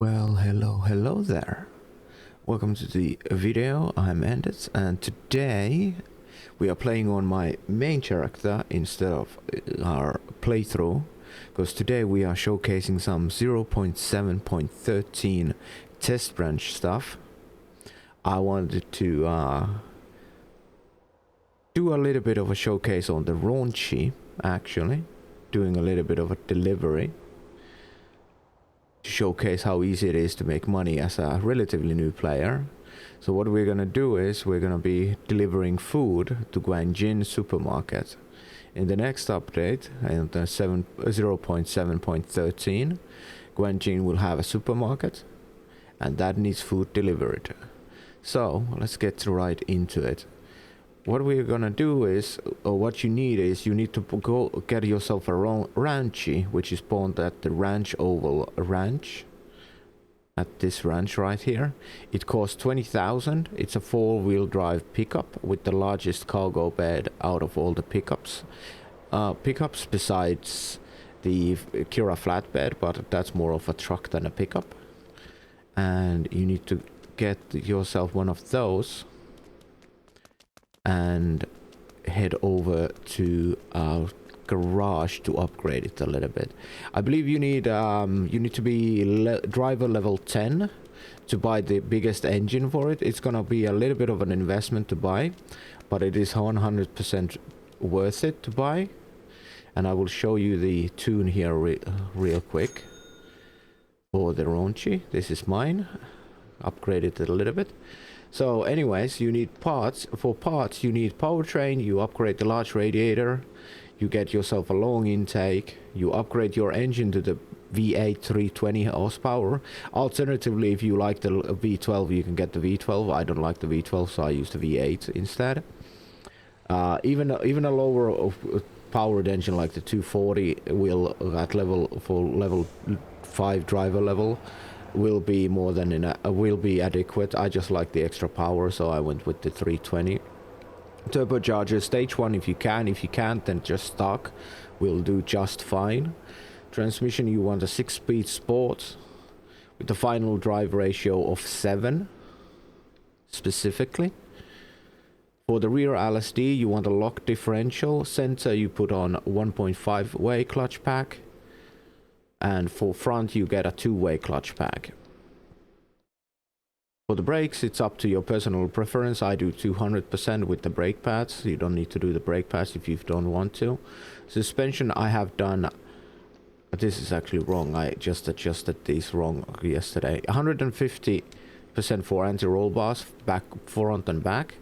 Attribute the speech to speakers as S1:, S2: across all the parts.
S1: Well, hello there. Welcome to the video. I'm Endit, and today we are playing on my main character instead of our playthrough, because today we are showcasing some 0.7.13 test branch stuff. I wanted to do a little bit of a showcase on the Ranchy, actually, doing a little bit of a delivery to showcase how easy it is to make money as a relatively new player. So what we're gonna do is we're gonna be delivering food to Gwangjin Supermarket. In the next update, in the 0.7.13, Gwangjin will have a supermarket, and that needs food delivered. So let's get right into it. What we're gonna do is, or what you need is, you need to go get yourself a Ranchy, which is spawned at the Ranch Oval Ranch. At this ranch right here. It costs 20,000. It's a 4-wheel drive pickup with the largest cargo bed out of all the pickups. Pickups besides the Kira flatbed, but that's more of a truck than a pickup. And you need to get yourself one of those and head over to our garage to upgrade it a little bit. I believe you need to be driver level 10 to buy the biggest engine for it. It's gonna be a little bit of an investment to buy, but it is 100% worth it to buy. And I will show you the tune here real quick for the Ranchy. This is mine. Upgrade it a little bit. So anyways, you need parts. For parts, you need powertrain. You upgrade the large radiator. You get yourself a long intake. You upgrade your engine to the V8 320 horsepower. Alternatively, if you like the V12, you can get the V12. I don't like the V12, so I use the V8 instead. Even a lower powered engine like the 240 will at level 5 driver level will be more than enough, will be adequate. I just like the extra power, so I went with the 320. Turbocharger stage 1 if you can. If you can't, then just stock will do just fine. Transmission, you want a 6-speed sport with the final drive ratio of 7 specifically. For the rear LSD, you want a lock differential. Center, you put on 1.5-way clutch pack. And for front, you get a 2-way clutch pack. For the brakes, it's up to your personal preference. I do 200% with the brake pads. You don't need to do the brake pads if you don't want to. Suspension, I have done... This is actually wrong. I just adjusted these wrong yesterday. 150% for anti-roll bars, back, front and back.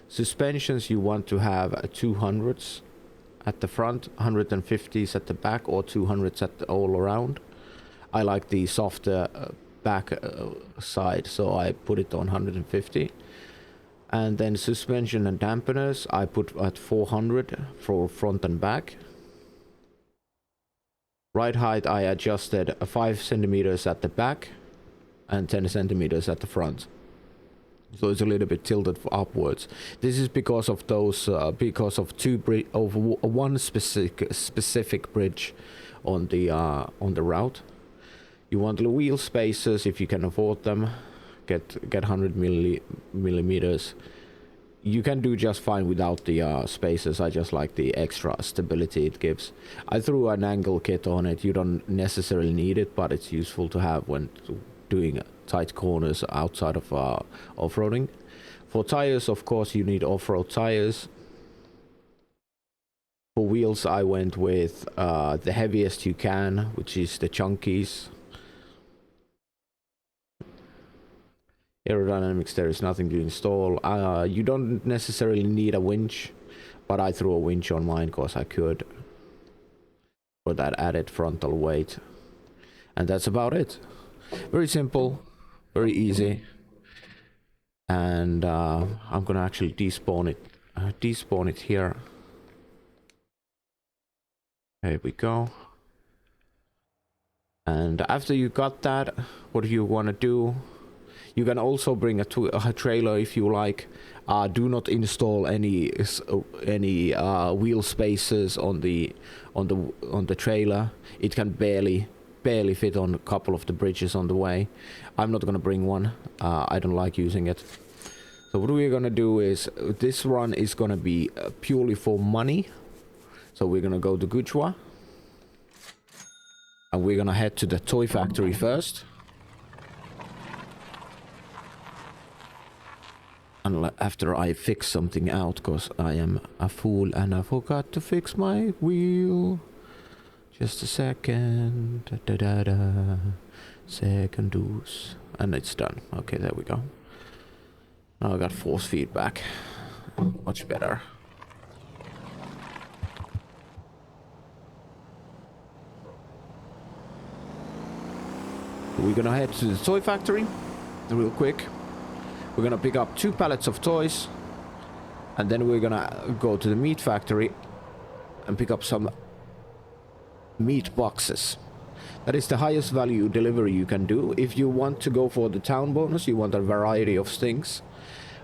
S1: Suspensions, you want to have 200s. At the front, 150s at the back, or 200s at all around. I like the softer back side, so I put it on 150. And then suspension and dampeners, I put at 400 for front and back. Ride height, I adjusted 5 centimeters at the back and 10 centimeters at the front. So it's a little bit tilted upwards. This is because of those, because of one specific bridge on the route. You want the wheel spacers if you can afford them. Get 100 millimeters. You can do just fine without the spacers. I just like the extra stability it gives. I threw an angle kit on it. You don't necessarily need it, but it's useful to have when doing tight corners outside of off-roading. For tires, of course, you need off-road tires. For wheels, I went with the heaviest you can, which is the chunkies. Aerodynamics, there is nothing to install. You don't necessarily need a winch, but I threw a winch on mine because I could, for that added frontal weight. And that's about it. Very simple, very easy. And I'm gonna actually despawn it here. There we go. And after you got that, what do you want to do? You can also bring a trailer if you like. Do not install any wheel spacers on the trailer. It can barely barely fit on a couple of the bridges on the way. I'm not gonna bring one. I don't like using it. So what we're gonna do is, this run is gonna be purely for money. So we're gonna go to Gujwa. And we're gonna head to the toy factory first. And after I fix something out, because I am a fool and I forgot to fix my wheel. Just a second. Da, da, da, da. Second deuce. And it's done. Okay, there we go. Now I got force feedback. Much better. We're gonna head to the toy factory real quick. We're gonna pick up 2 pallets of toys. And then we're gonna go to the meat factory and pick up some meat boxes. That is the highest value delivery you can do. If you want to go for the town bonus, you want a variety of things.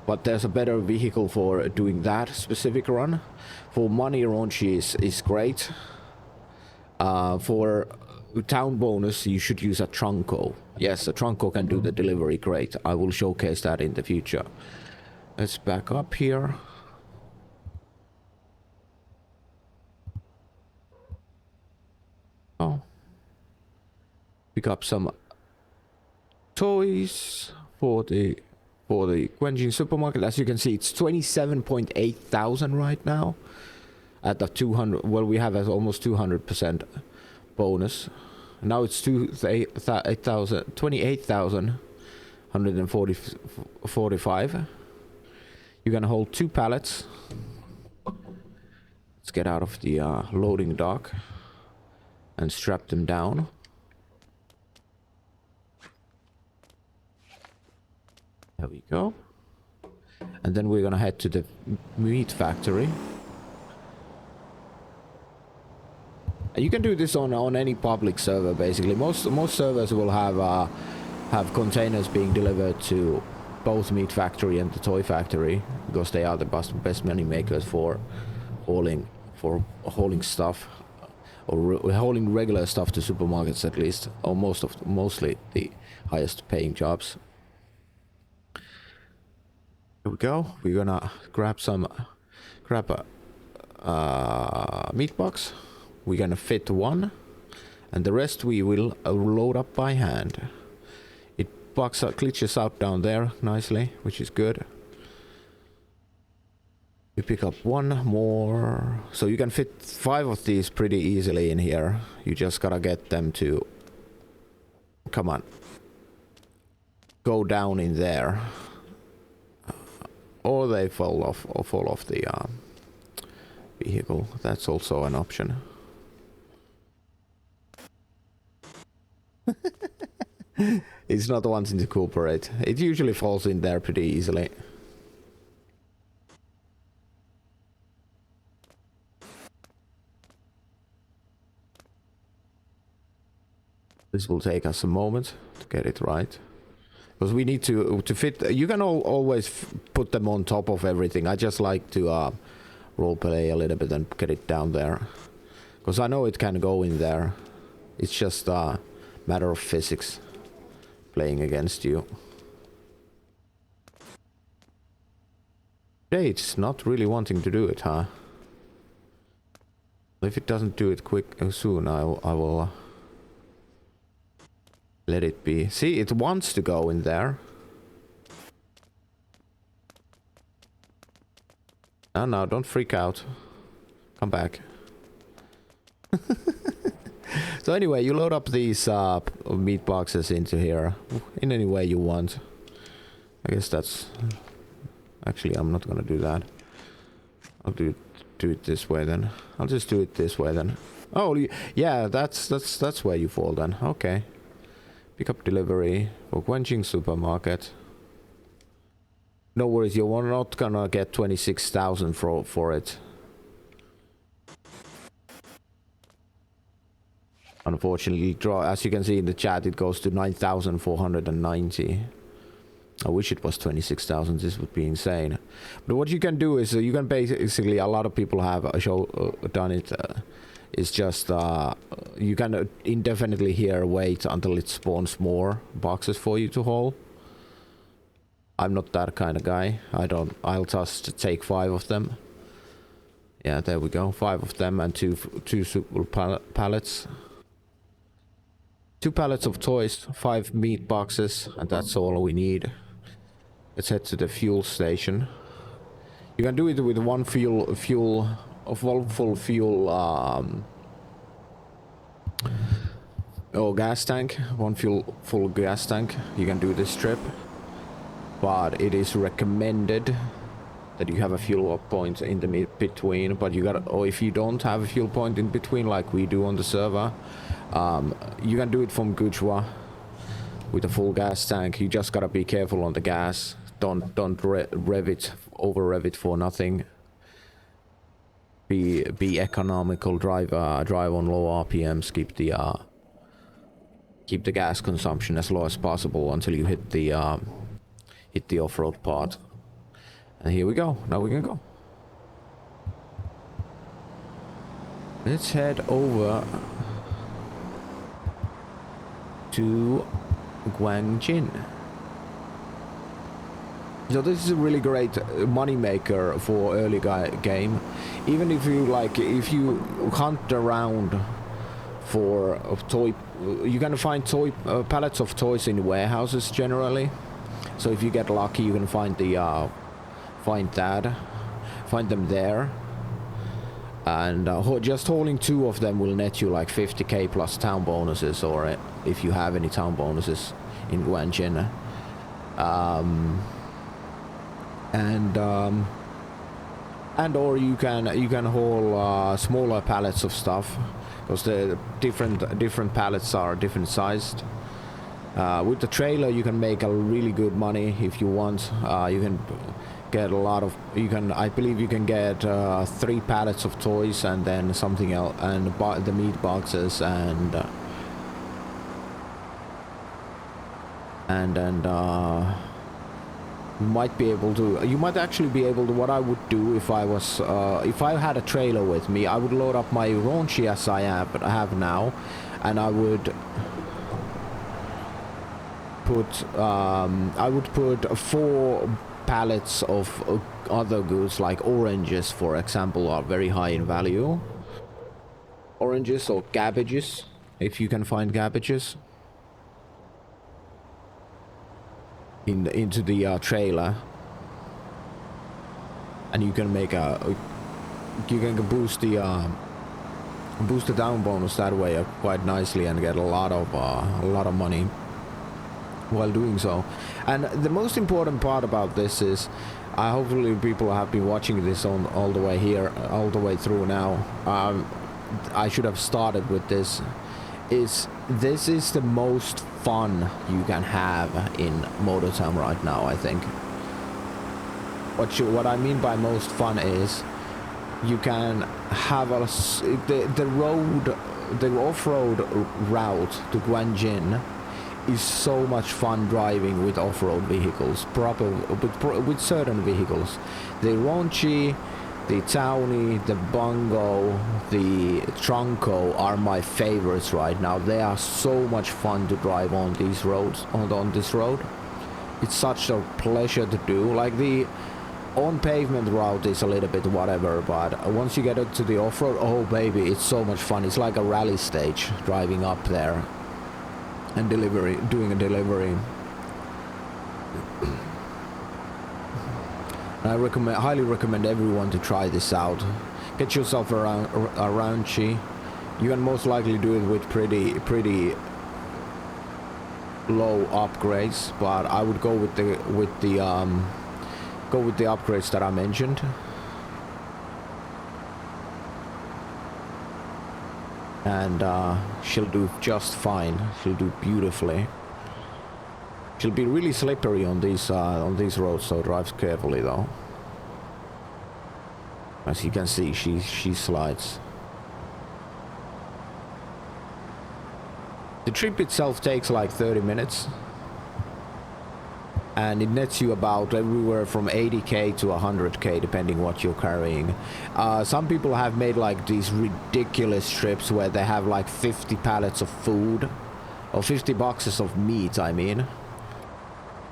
S1: But there's a better vehicle for doing that specific run. For money, Ranchy is great. For town bonus, you should use a Trunco. Yes, a Trunco can do the delivery great. I will showcase that in the future. Let's back up here. Oh. Pick up some toys for the Gwangjin Supermarket. As you can see, it's 27.8 thousand right now. At the 200, well, we have almost 200% bonus. Now it's 28,145. You're gonna hold 2 pallets. Let's get out of the loading dock and strap them down. There we go. And then we're gonna head to the meat factory. You can do this on any public server, basically. Most servers will have containers being delivered to both meat factory and the toy factory, because they are the best money makers for hauling stuff, or hauling regular stuff to supermarkets, at least, or mostly the highest paying jobs. Here we go. We're gonna grab a meat box. We're gonna fit 1, and the rest we will load up by hand. It glitches out down there nicely, which is good. We pick up 1 more, so you can fit 5 of these pretty easily in here. You just gotta get them to, come on, go down in there, or they fall off the vehicle. That's also an option. It's not wanting to cooperate. It usually falls in there pretty easily. This will take us a moment to get it right, because we need to fit. You can always put them on top of everything. I just like to roleplay a little bit and get it down there, because I know it can go in there. It's just a matter of physics playing against you. Hey, it's not really wanting to do it, huh? If it doesn't do it quick soon, I will let it be. See, it wants to go in there. No, don't freak out. Come back. So anyway, you load up these meat boxes into here in any way you want. I guess that's... Actually, I'm not gonna do that. I'll do it this way then. I'll just do it this way then. Oh, yeah, that's where you fall then. Okay. Pick up delivery for Gwangjin Supermarket. No worries, you're not gonna get 26,000 for it. Unfortunately, as you can see in the chat, it goes to 9,490. I wish it was 26,000. This would be insane. But what you can do is you can basically, a lot of people have done it. It's just you can indefinitely here wait until it spawns more boxes for you to haul. I'm not that kind of guy. I'll just take 5 of them. Yeah, there we go. 5 of them and two super pallets. 2 pallets of toys, 5 meat boxes, and that's all we need. Let's head to the fuel station. You can do it with one full fuel, gas tank. One full gas tank. You can do this trip, but it is recommended that you have a fuel up point in the between. But you gotta, or if you don't have a fuel point in between, like we do on the server, you can do it from Gujwa with a full gas tank. You just gotta be careful on the gas. Don't rev it, over rev it for nothing. Be economical. Drive on low RPMs. Keep the gas consumption as low as possible until you hit the off-road part. And here we go. Now we can go. Let's head over to Gwangjin. So this is a really great money maker for early game. Even if you hunt around for toy, you can find pallets of toys in warehouses generally. So if you get lucky, you can find them there. And just hauling 2 of them will net you like 50k plus town bonuses, or if you have any town bonuses in Gwangjin. And or you can haul smaller pallets of stuff, because the different pallets are different sized. With the trailer you can make a really good money if you want. You can get a lot of, I believe you can get 3 pallets of toys and then something else, and the meat boxes and you might actually be able to, what I would do if I had a trailer with me, I would load up my Ranchy as I have now, and I would put 4 pallets of other goods, like oranges for example, are very high in value. Oranges or cabbages, if you can find cabbages, into the trailer, and you can make you can boost the down bonus that way quite nicely and get a lot of money while doing so. And the most important part about this is, hopefully people have been watching this all the way through now. I should have started with this. This is the most fun you can have in Motortown right now, I think. What I mean by most fun is you can have the off-road route to Gwangjin is so much fun driving with off-road vehicles, with certain vehicles. The Ranchy, the Townie, the Bungo, the Trunco are my favorites right now. They are so much fun to drive on these roads, on this road. It's such a pleasure to do. Like the on pavement route is a little bit whatever, but once you get it to the off-road, oh baby, it's so much fun. It's like a rally stage driving up there and doing a delivery. I highly recommend everyone to try this out. Get yourself a Ranchy. You can most likely do it with pretty low upgrades, but I would go with the upgrades that I mentioned. And she'll do just fine. She'll do beautifully. She'll be really slippery on these roads, so drive carefully though. As you can see, she slides. The trip itself takes like 30 minutes. and it nets you about everywhere from 80k to 100k depending what you're carrying. Some people have made like these ridiculous trips where they have like 50 pallets of food or 50 boxes of meat, I mean.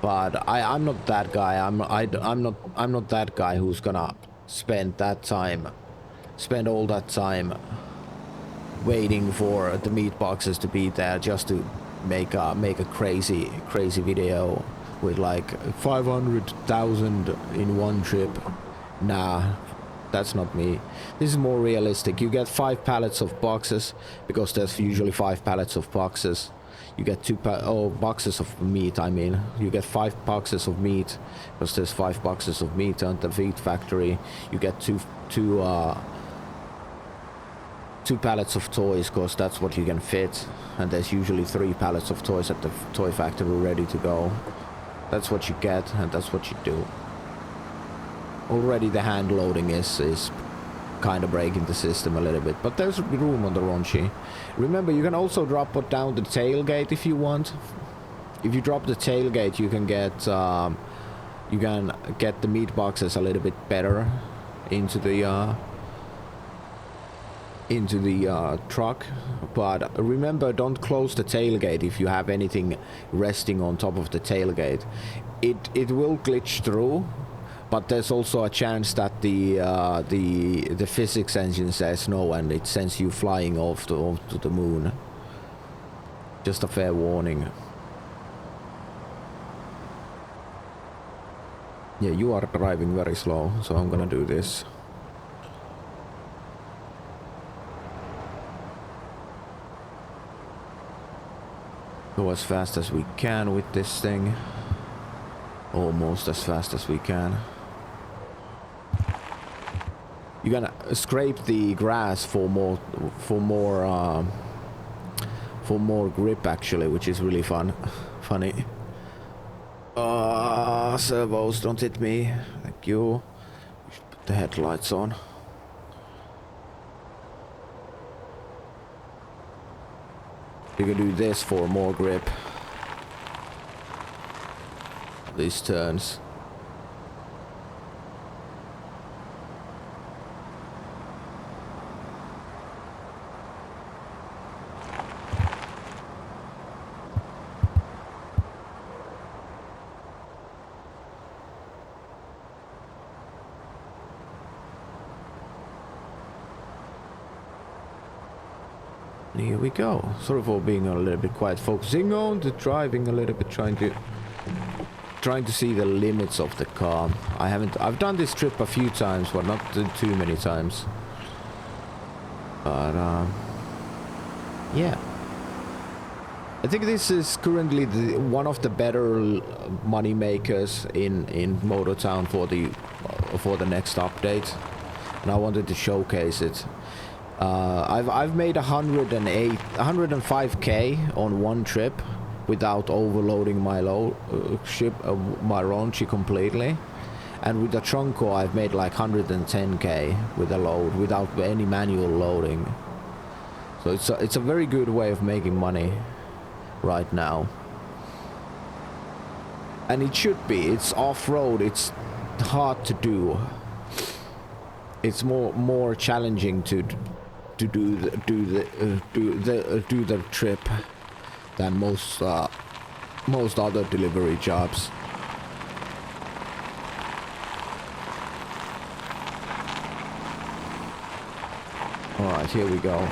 S1: But I'm not that guy. I'm not that guy who's gonna spend all that time waiting for the meat boxes to be there just to make a crazy video with like 500,000 in one trip. Nah, that's not me. This is more realistic. You get 5 pallets of boxes because there's usually 5 pallets of boxes. You get boxes of meat, I mean. You get 5 boxes of meat because there's 5 boxes of meat at the meat factory. You get two pallets of toys because that's what you can fit, and there's usually 3 pallets of toys at the toy factory ready to go. That's what you get, and that's what you do. Already the hand loading is kind of breaking the system a little bit, but there's room on the Ranchy. Remember, you can also drop it down the tailgate if you want. If you drop the tailgate, you can get the meat boxes a little bit better into the truck. But remember, don't close the tailgate if you have anything resting on top of the tailgate. It will glitch through, but there's also a chance that the physics engine says no and it sends you flying off to the moon. Just a fair warning. Yeah, you are driving very slow, so I'm gonna do this. Go as fast as we can with this thing. Almost as fast as we can. You're gonna scrape the grass for more grip actually, which is really funny. Servos, don't hit me. Thank you. You should put the headlights on. You can do this for more grip. These turns. Here we go. Sort of all being a little bit quiet, focusing on the driving a little bit, trying to see the limits of the car. I've done this trip a few times, but not too many times. But yeah, I think this is currently one of the better money makers in Motortown for the next update, and I wanted to showcase it. I've made 105k on one trip without overloading my my Ranchy completely, and with the Trunco I've made like 110k with a load without any manual loading. So it's a very good way of making money right now, and it should be. It's off-road. It's hard to do. It's more challenging to do the trip than most other delivery jobs. All right, here we go.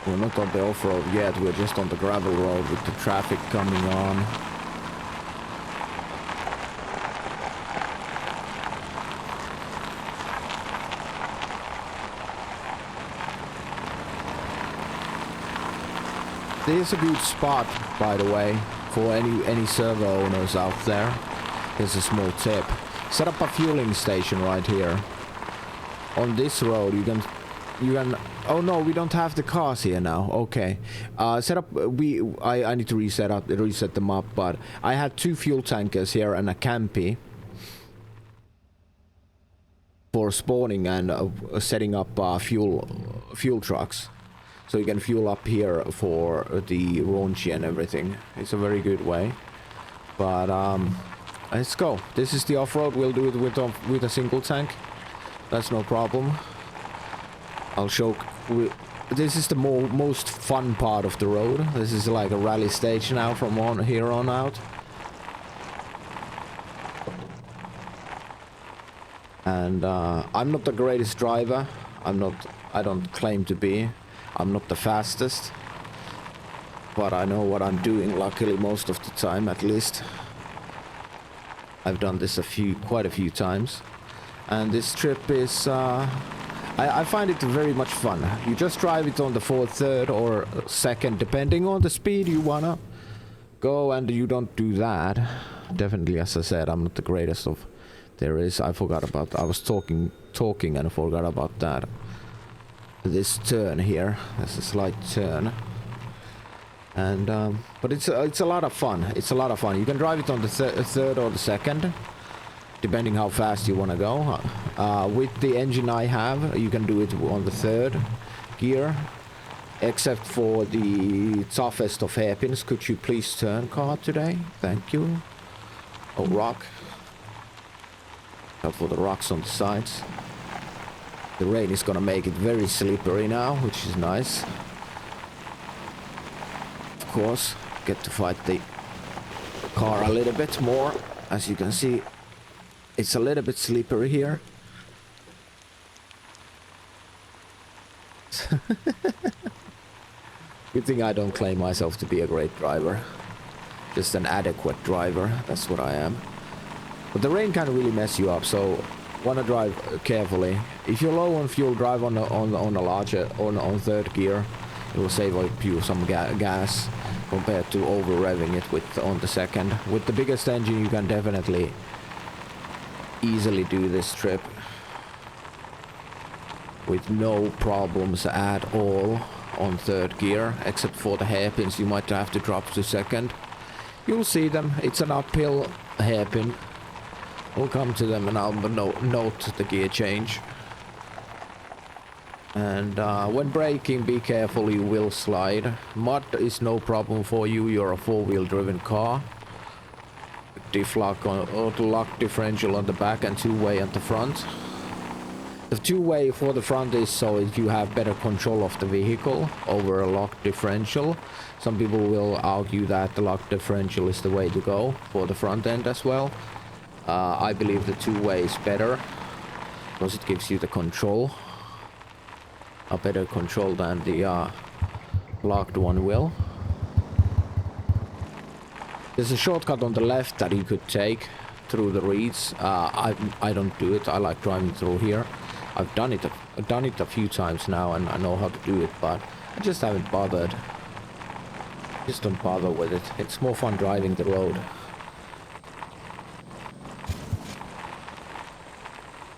S1: We're not on the off-road yet. We're just on the gravel road with the traffic coming on. This is a good spot, by the way, for any servo owners out there. Here's a small tip. Set up a fueling station right here. On this road, you can. Oh no, we don't have the cars here now. Okay. Set up. I need to reset them up. But I had 2 fuel tankers here and a campy for spawning and setting up fuel trucks. so you can fuel up here for the Ranchy and everything. It's a very good way. But let's go. This is the off-road. We'll do it with a single tank. That's no problem. I'll show. This is the most fun part of the road. This is like a rally stage now from here on out. And I'm not the greatest driver. I don't claim to be. I'm not the fastest. But I know what I'm doing, luckily, most of the time, at least. I've done this quite a few times. And this trip is... I find it very much fun. You just drive it on the 4th, 3rd or 2nd, depending on the speed you wanna go, and you don't do that. Definitely, as I said, I'm not the greatest of there is. I forgot about... I was talking and forgot about that. This turn here. There's a slight turn. And, but it's a lot of fun. It's a lot of fun. You can drive it on the 3rd or the 2nd. Depending how fast you want to go. With the engine I have, you can do it on the 3rd gear. Except for the toughest of hairpins. Could you please turn, car, today? Thank you. Oh, rock. Out for the rocks on the sides. The rain is gonna make it very slippery now, which is nice. Of course, get to fight the car a little bit more. As you can see, it's a little bit slippery here. Good thing I don't claim myself to be a great driver. Just an adequate driver, that's what I am. But the rain can really mess you up, so wanna drive carefully. If you're low on fuel, drive on a larger, on 3rd gear. It will save you some gas compared to over revving it on the 2nd. With the biggest engine, you can definitely easily do this trip with no problems at all on 3rd gear, except for the hairpins you might have to drop to 2nd. You'll see them. It's an uphill hairpin. We'll come to them and I'll note the gear change. And when braking, be careful, you will slide. Mud is no problem for you. You're a 4-wheel driven car. Diff lock on auto lock differential on the back and 2-way at the front. The 2-way for the front is so you have better control of the vehicle over a lock differential. Some people will argue that the lock differential is the way to go for the front end as well. I believe the 2-way is better because it gives you the control, a better control than the locked one will. There's a shortcut on the left that you could take through the reeds. I don't do it. I like driving through here. I've done it a few times now and I know how to do it, but I just haven't bothered. Just don't bother with it. It's more fun driving the road.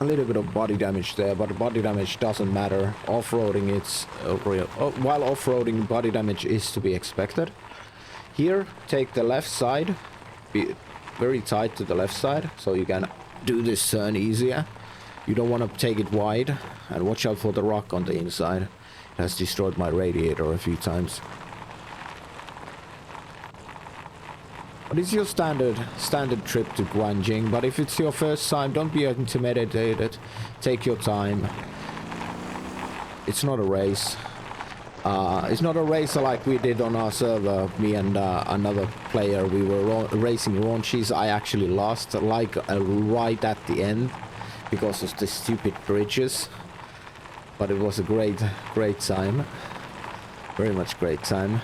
S1: A little bit of body damage there, but body damage doesn't matter. Off-roading, it's real. While off-roading, body damage is to be expected. Here, take the left side. Be very tight to the left side, so you can do this turn easier. You don't want to take it wide, and watch out for the rock on the inside. It has destroyed my radiator a few times. But it's your standard trip to Gwangjin, but if it's your first time, don't be intimidated. Take your time. It's not a race. It's not a race like we did on our server. Me and another player, we were racing Ranchys. I actually lost, like right at the end, because of the stupid bridges. But it was a great time. Very much great time.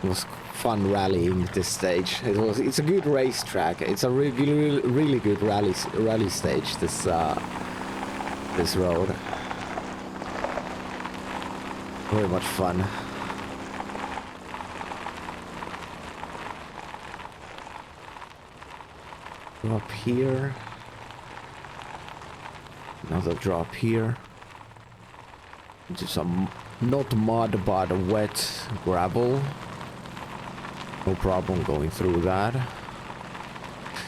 S1: It was fun rallying this stage. It's a good racetrack. It's a really good rally stage. This road. Very much fun. Drop here. Another drop here. Into some not mud but wet gravel. No problem going through that.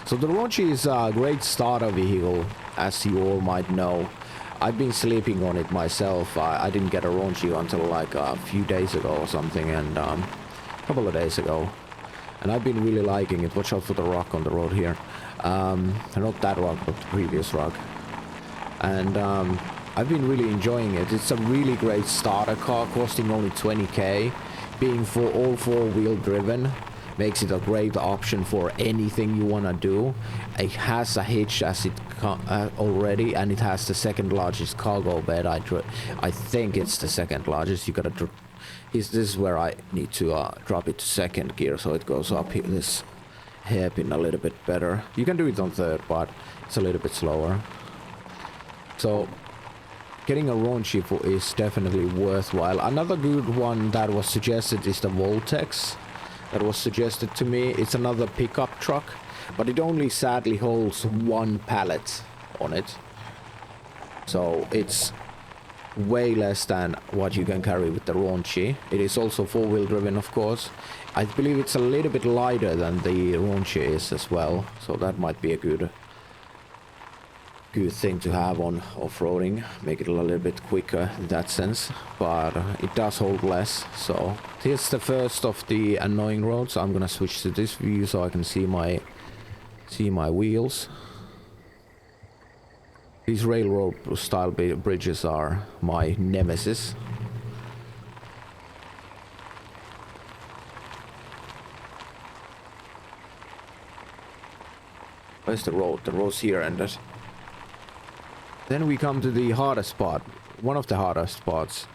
S1: So the Ranchy is a great starter vehicle, as you all might know. I've been sleeping on it myself. I didn't get a Ranchy until like a few days ago or something, and a couple of days ago. And I've been really liking it. Watch out for the rock on the road here. Not that rock, but the previous rock. And I've been really enjoying it. It's a really great starter car, costing only 20k. Being all four-wheel driven makes it a great option for anything you want to do. It has a hitch as it already, and it has the second largest cargo bed. I think it's the second largest. You gotta this is where I need to drop it to second gear so it goes up here, this hairpin a little bit better. You can do it on third, but it's a little bit slower. So getting a Ranchy is definitely worthwhile. Another good one that was suggested is the Voltex. That was suggested to me. It's another pickup truck, but it only sadly holds one pallet on it. So it's way less than what you can carry with the Ranchy. It is also four-wheel driven, of course. I believe it's a little bit lighter than the Ranchy is as well, so that might be a good thing to have on off-roading, make it a little bit quicker in that sense, but it does hold less. So here's the first of the annoying roads. I'm gonna switch to this view so I can see my wheels. These railroad style bridges are my nemesis. Where's the road? The road's here, and then we come to the hardest spot. One of the hardest spots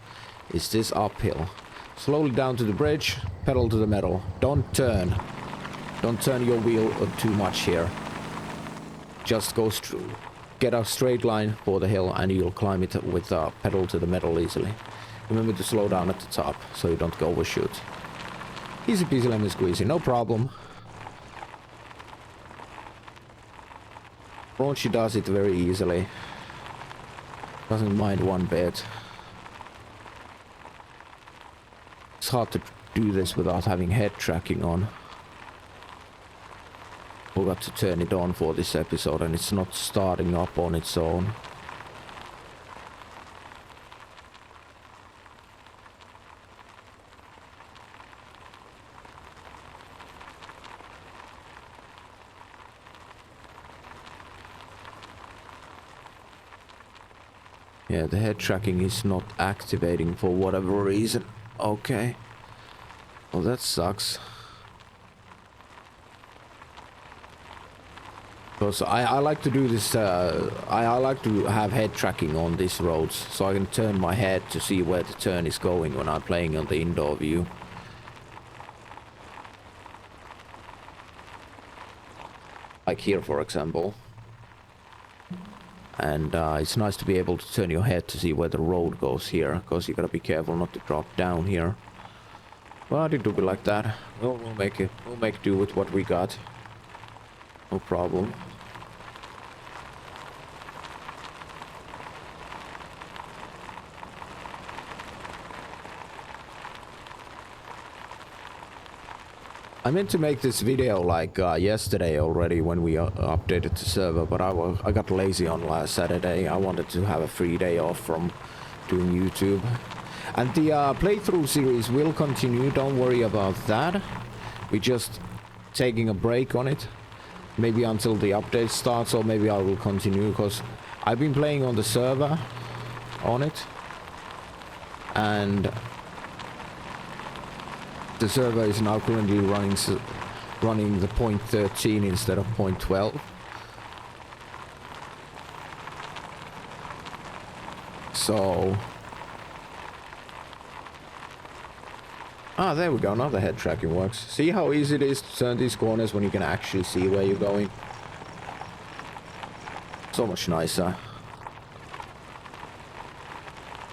S1: is this uphill. Slowly down to the bridge, pedal to the metal. Don't turn. Don't turn your wheel too much here. Just go get a straight line for the hill and you'll climb it with pedal to the metal easily. Remember to slow down at the top so you don't go overshoot. Easy peasy lemon squeezy, no problem. Ranchy does it very easily. Doesn't mind one bit. It's hard to do this without having head tracking on. Forgot to turn it on for this episode and it's not starting up on its own. Yeah, the head tracking is not activating for whatever reason. Okay. Well, that sucks. Because I like to do this, I like to have head tracking on these roads, so I can turn my head to see where the turn is going when I'm playing on the indoor view. Like here, for example. And it's nice to be able to turn your head to see where the road goes here, because you gotta be careful not to drop down here. But it will be like that. We'll make do with what we got. No problem. I meant to make this video like yesterday already when we updated the server, but I got lazy on last Saturday. I wanted to have a free day off from doing YouTube. And the playthrough series will continue, don't worry about that. We're just taking a break on it. Maybe until the update starts, or maybe I will continue, because I've been playing on the server on it. And the server is now currently running the 0.13 instead of 0.12. So there we go, now the head tracking works. See how easy it is to turn these corners when you can actually see where you're going? So much nicer.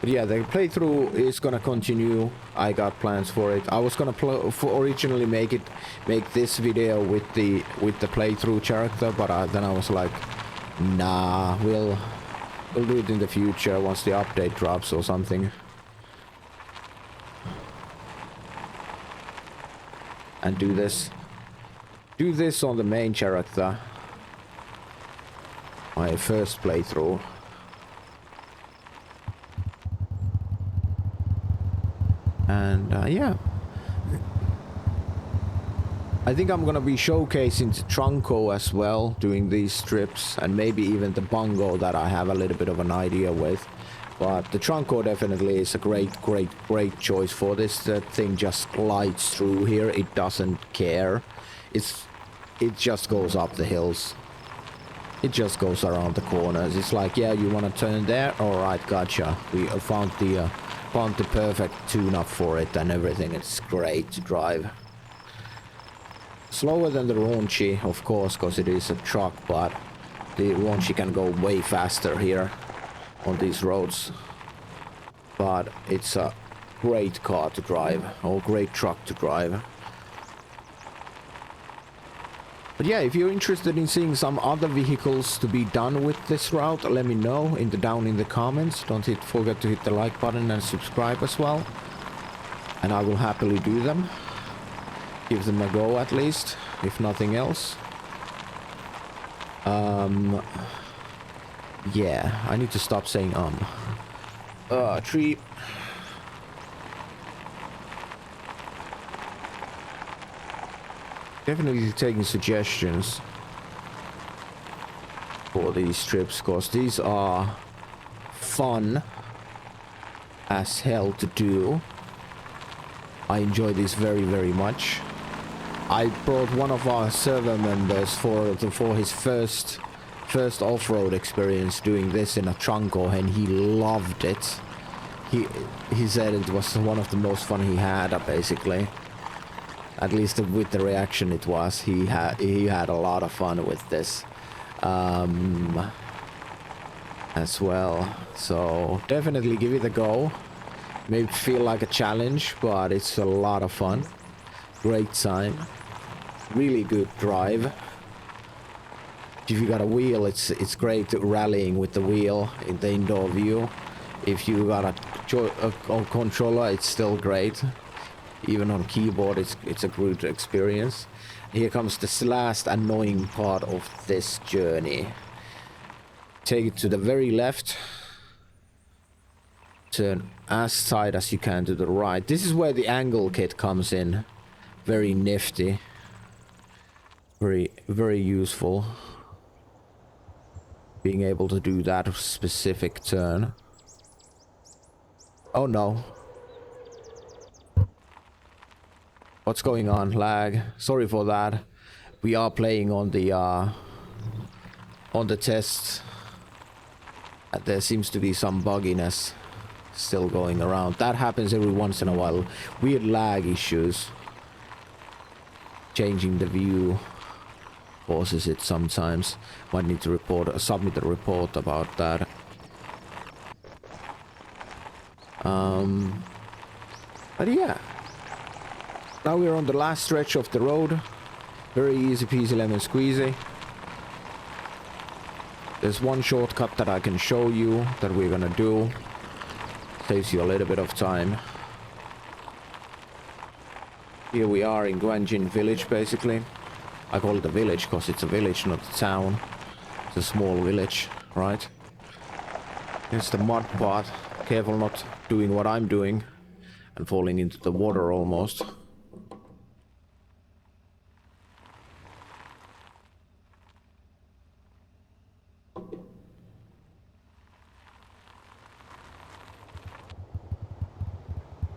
S1: But yeah, the playthrough is gonna continue. I got plans for it. I was gonna originally make this video with the playthrough character, but then I was like, nah, we'll do it in the future once the update drops or something. And do this on the main character. My first playthrough. And yeah, I think I'm gonna be showcasing the Trunco as well, doing these trips, and maybe even the Bungo that I have a little bit of an idea with. But the Trunco definitely is a great choice for this. That thing just glides through here. It doesn't care. It just goes up the hills. It just goes around the corners. It's like, yeah, you want to turn there? All right, gotcha. We found the perfect tune-up for it and everything. It's great to drive. Slower than the Ranchy, of course, because it is a truck, but the Ranchy can go way faster here on these roads. But it's a great car to drive, or great truck to drive. But yeah, if you're interested in seeing some other vehicles to be done with this route, let me know down in the comments. Don't forget to hit the like button and subscribe as well. And I will happily do them. Give them a go at least, if nothing else. Yeah, I need to stop saying tree. Definitely taking suggestions for these trips, because these are fun as hell to do. I enjoy this very much. I brought one of our server members for his first off-road experience doing this in a Trunco, and he loved it. He said it was one of the most fun he had, basically. At least with the reaction it was. He had a lot of fun with this as well. So definitely give it a go. May feel like a challenge, but it's a lot of fun. Great time. Really good drive. If you got a wheel, it's great rallying with the wheel in the indoor view. If you got a controller, it's still great. Even on keyboard, it's a good experience. Here comes the last annoying part of this journey. Take it to the very left. Turn as tight as you can to the right. This is where the angle kit comes in. Very nifty. Very useful. Being able to do that specific turn. Oh no. What's going on? Lag. Sorry for that. We are playing on the test. There seems to be some bugginess still going around. That happens every once in a while. Weird lag issues. Changing the view causes it sometimes. Might need to submit a report about that. But yeah. Now we're on the last stretch of the road. Very easy peasy lemon squeezy. There's one shortcut that I can show you that we're gonna do. Saves you a little bit of time. Here we are in Gwangjin village, basically. I call it a village because it's a village, not a town. It's a small village, right? Here's the mud part. Careful not doing what I'm doing and falling into the water almost.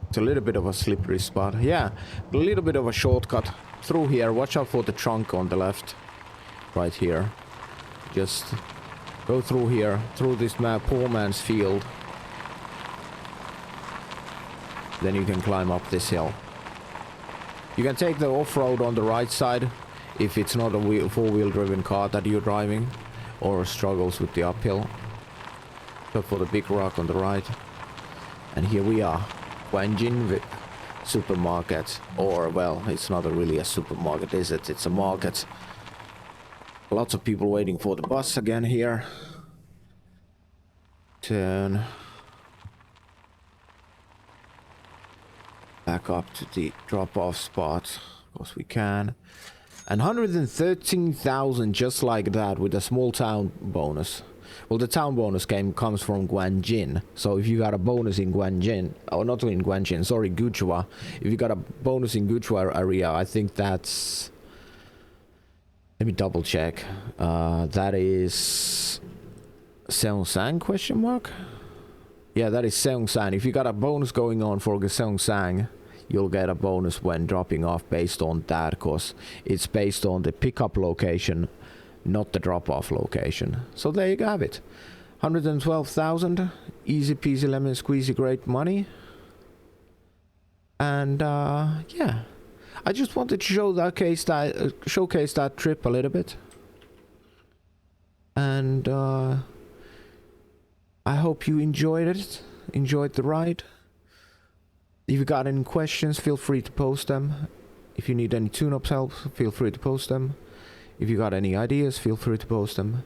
S1: It's a little bit of a slippery spot. Yeah, a little bit of a shortcut through here. Watch out for the trunk on the left. Right here. Just go through here, through this poor man's field. Then you can climb up this hill. You can take the off-road on the right side if it's not a four-wheel driven car that you're driving or struggles with the uphill. Go for the big rock on the right. And here we are. Gwangjin supermarket, or well, it's not really a supermarket, is it? It's a market. Lots of people waiting for the bus again here. Turn back up to the drop-off spot, of course we can. And 113,000 just like that with a small town bonus. Well, the town bonus comes from Gwangjin. So if you got a bonus in Gwangjin, or not in Gwangjin, sorry, Guchua. If you got a bonus in Guchua area, I think that's... Let me double check. That is... Seongsang question mark? Yeah, that is Seongsang. If you got a bonus going on for Seongsang, you'll get a bonus when dropping off based on that, because it's based on the pickup location, not the drop-off location. So there you have it. 112,000, easy peasy lemon squeezy, great money. And yeah, I just wanted to showcase that trip a little bit. And I hope you enjoyed it, enjoyed the ride. If you got any questions, feel free to post them. If you need any tune-ups help, feel free to post them. If you got any ideas, feel free to post them.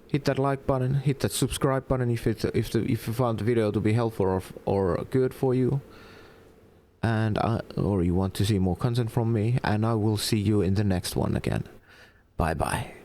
S1: Hit that like button, hit that subscribe button if you found the video to be helpful or good for you, and or you want to see more content from me. And I will see you in the next one again. Bye bye.